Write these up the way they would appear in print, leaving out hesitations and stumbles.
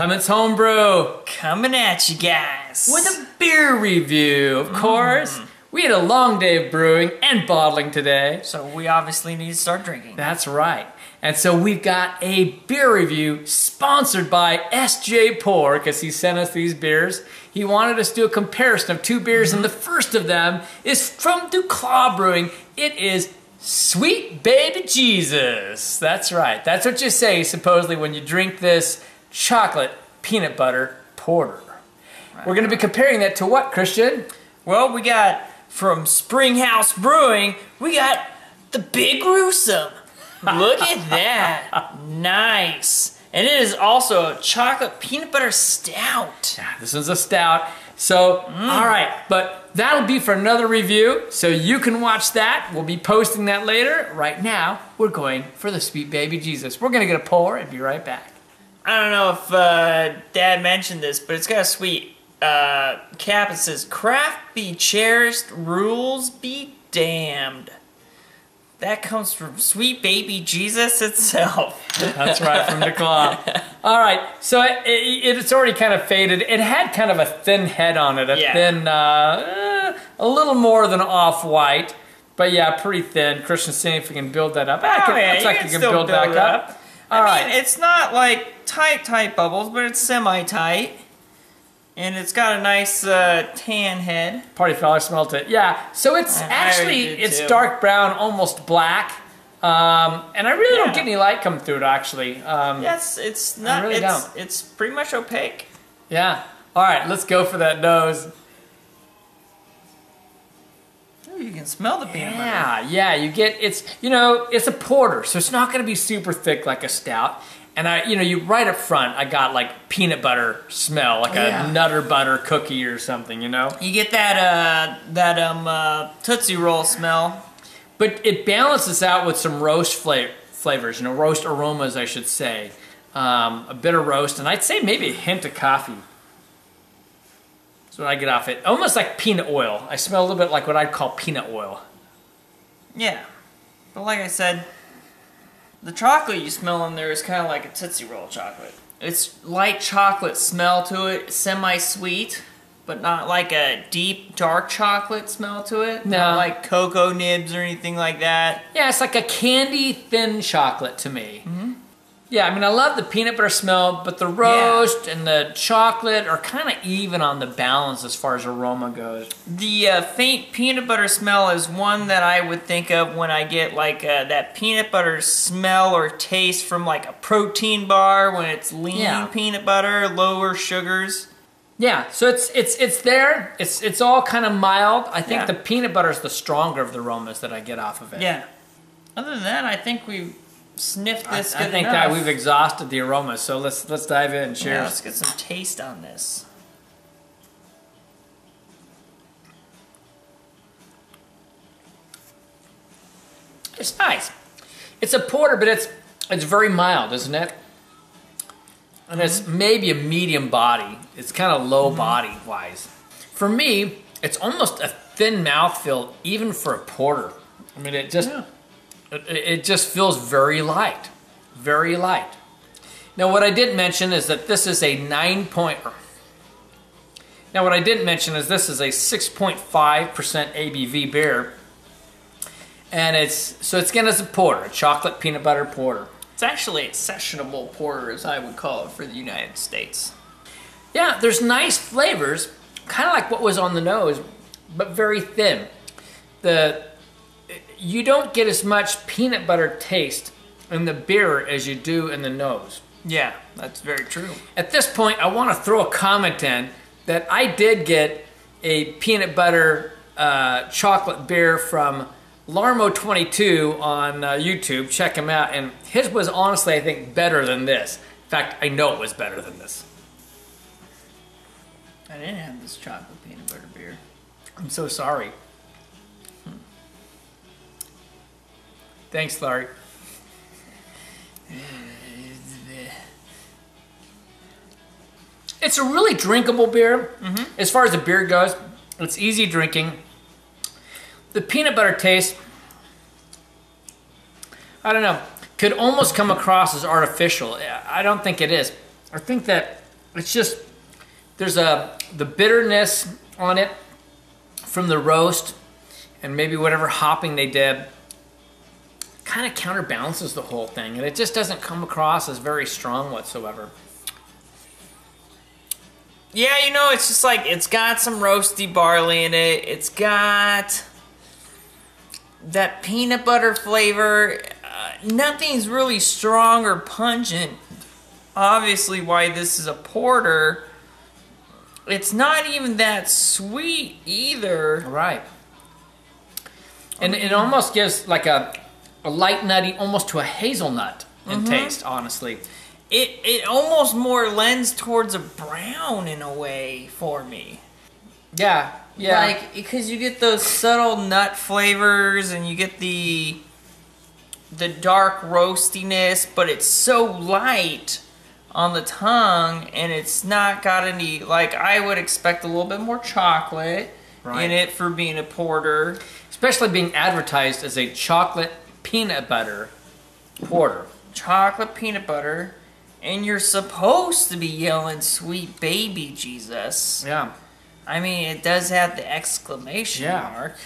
Clement's Homebrew, coming at you guys with a beer review, of course. We had a long day of brewing and bottling today. So we obviously need to start drinking. That's right. And so we've got a beer review sponsored by S.J. Pour, because he sent us these beers. He wanted us to do a comparison of two beers, and the first of them is from DuClaw Brewing. It is Sweet Baby Jesus. That's right. That's what you say, supposedly, when you drink this chocolate peanut butter porter. Right. We're going to be comparing that to what, Christian? Well, we got from Springhouse Brewing, we got the Big Gruesome. Look at that. Nice. And it is also a chocolate peanut butter stout. Yeah, this is a stout. So, all right, but that'll be for another review, so you can watch that. We'll be posting that later. Right now, we're going for the Sweet Baby Jesus. We're going to get a pour and be right back. I don't know if Dad mentioned this, but it's got a sweet cap that says, "Craft be cherished, rules be damned." That comes from Sweet Baby Jesus itself. That's right, from DuClaw. All right, so it's already kind of faded. It had kind of a thin head on it, thin, a little more than off-white, but yeah, pretty thin. Christian's saying if we can build that up. Looks like you can build back up. I mean, it's not like tight bubbles, but it's semi-tight. And it's got a nice tan head. Party fella smelt it. Yeah, so it's it's dark brown, almost black. And I really don't get any light come through it, actually. Yes, it's not. It's pretty much opaque. Yeah. All right, let's go for that nose. Ooh, you can smell the peanut butter. Yeah, you get, it's a porter, so it's not going to be super thick like a stout. And right up front, I got like peanut butter smell, like a Nutter Butter cookie or something, You get that Tootsie Roll smell. But it balances out with some roast flavors, roast aromas, I should say. A bit of roast, and I'd say maybe a hint of coffee. That's what I get off it. Almost like peanut oil. I smell a little bit like what I'd call peanut oil. Yeah, but like I said, the chocolate you smell in there is kind of like a Tootsie Roll chocolate. It's light chocolate smell to it, semi-sweet, but not like a deep, dark chocolate smell to it. No. Not like cocoa nibs or anything like that. Yeah, it's like a candy thin chocolate to me. Yeah, I mean, I love the peanut butter smell, but the roast and the chocolate are kind of even on the balance as far as aroma goes. The faint peanut butter smell is one that I would think of when I get like that peanut butter smell or taste from like a protein bar when it's lean peanut butter, lower sugars. Yeah, so it's there. It's all kind of mild. I think the peanut butter is the stronger of the aromas that I get off of it. Yeah. Other than that, I think we've sniffed this I think that we've exhausted the aromas, so let's dive in. Cheers. Yeah, let's get some taste on this. It's nice. It's a porter, but it's very mild, isn't it? And it's maybe a medium body. It's kind of low body wise. For me, it's almost a thin mouthfeel, even for a porter. I mean, it just feels very light, very light. Now, what I didn't mention is that this is a 6.5% ABV beer, and it's again as a porter, a chocolate peanut butter porter. It's actually a sessionable porter, as I would call it for the United States. Yeah, there's nice flavors, kind of like what was on the nose, but very thin. You don't get as much peanut butter taste in the beer as you do in the nose. Yeah, that's very true. At this point, I want to throw a comment in that I did get a peanut butter chocolate beer from Larmo22 on YouTube. Check him out. And his was honestly, I think, better than this. In fact, I know it was better than this. I didn't have this chocolate peanut butter beer. I'm so sorry. Thanks, Larry. It's a really drinkable beer. As far as the beer goes, it's easy drinking. The peanut butter taste, I don't know, could almost come across as artificial. I don't think it is. I think that it's just, there's the bitterness on it from the roast and maybe whatever hopping they did kind of counterbalances the whole thing, and it just doesn't come across as very strong whatsoever. Yeah, you know, it's just like, it's got some roasty barley in it. It's got that peanut butter flavor. Nothing's really strong or pungent. Obviously, why this is a porter. It's not even that sweet either. Right. And it almost gives like a light nutty, almost to a hazelnut in taste, honestly. It almost more lends towards a brown in a way for me. Yeah, yeah. Like, because you get those subtle nut flavors and you get the dark roastiness, but it's so light on the tongue, and it's not got any, like, I would expect a little bit more chocolate in it for being a porter. Especially being advertised as a chocolate peanut butter porter. Chocolate peanut butter, and you're supposed to be yelling "Sweet baby Jesus." Yeah. I mean, it does have the exclamation mark.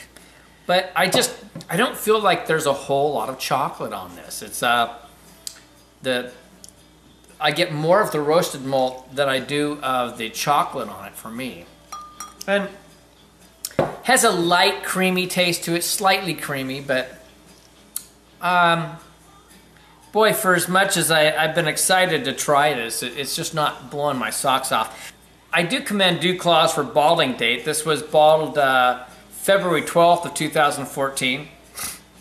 But I don't feel like there's a whole lot of chocolate on this. It's I get more of the roasted malt than I do of the chocolate on it for me. And has a light creamy taste to it, slightly creamy, but boy, for as much as I've been excited to try this, it's just not blowing my socks off. I do commend DuClaw's for bottling date. This was bottled February 12th of 2014.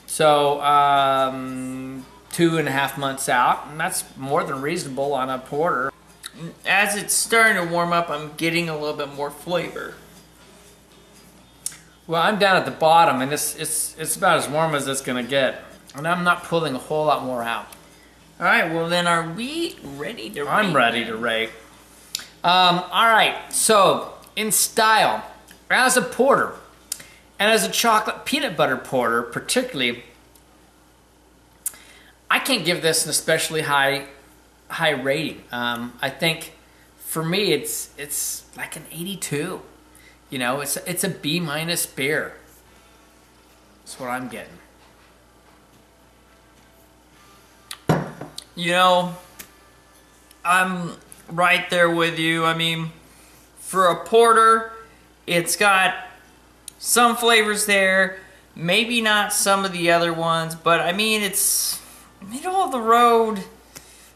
So 2.5 months out, and that's more than reasonable on a porter. As it's starting to warm up, I'm getting a little bit more flavor. Well, I'm down at the bottom, and it's about as warm as it's gonna get. And I'm not pulling a whole lot more out. All right, well then, are we ready to rate? I'm ready to rate. All right, so in style, as a porter, and as a chocolate peanut butter porter particularly, I can't give this an especially high rating. I think for me it's like an 82. You know, it's a B- beer. That's what I'm getting. You know, I'm right there with you. I mean, for a porter, it's got some flavors there, maybe not some of the other ones, but I mean, it's middle of the road,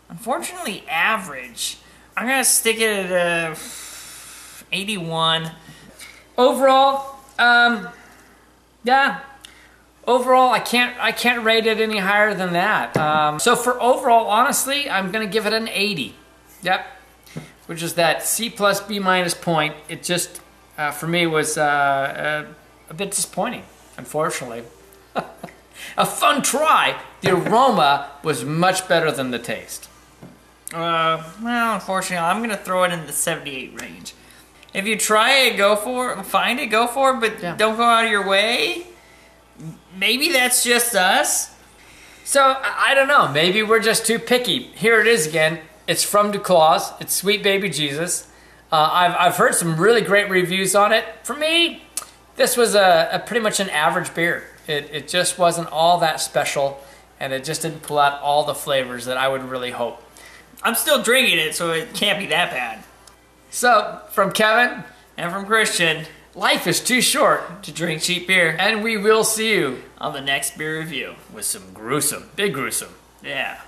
unfortunately average. I'm gonna stick it at 81. Overall, yeah. Overall, I can't rate it any higher than that. So for overall, honestly, I'm gonna give it an 80. Yep, which is that C plus B minus point. It just for me was a bit disappointing, unfortunately. A fun try. The aroma was much better than the taste. Well, unfortunately, I'm gonna throw it in the 78 range. If you try it, go for it. Find it, go for it, but don't go out of your way. Maybe that's just us. So, I don't know. Maybe we're just too picky. Here it is again. It's from DuClaw's. It's Sweet Baby Jesus. I've heard some really great reviews on it. For me, this was a pretty much an average beer. It just wasn't all that special, and it just didn't pull out all the flavors that I would really hope. I'm still drinking it, so it can't be that bad. So, from Kevin and from Christian, life is too short to drink cheap beer. And we will see you on the next beer review with some gruesome, big gruesome. Yeah.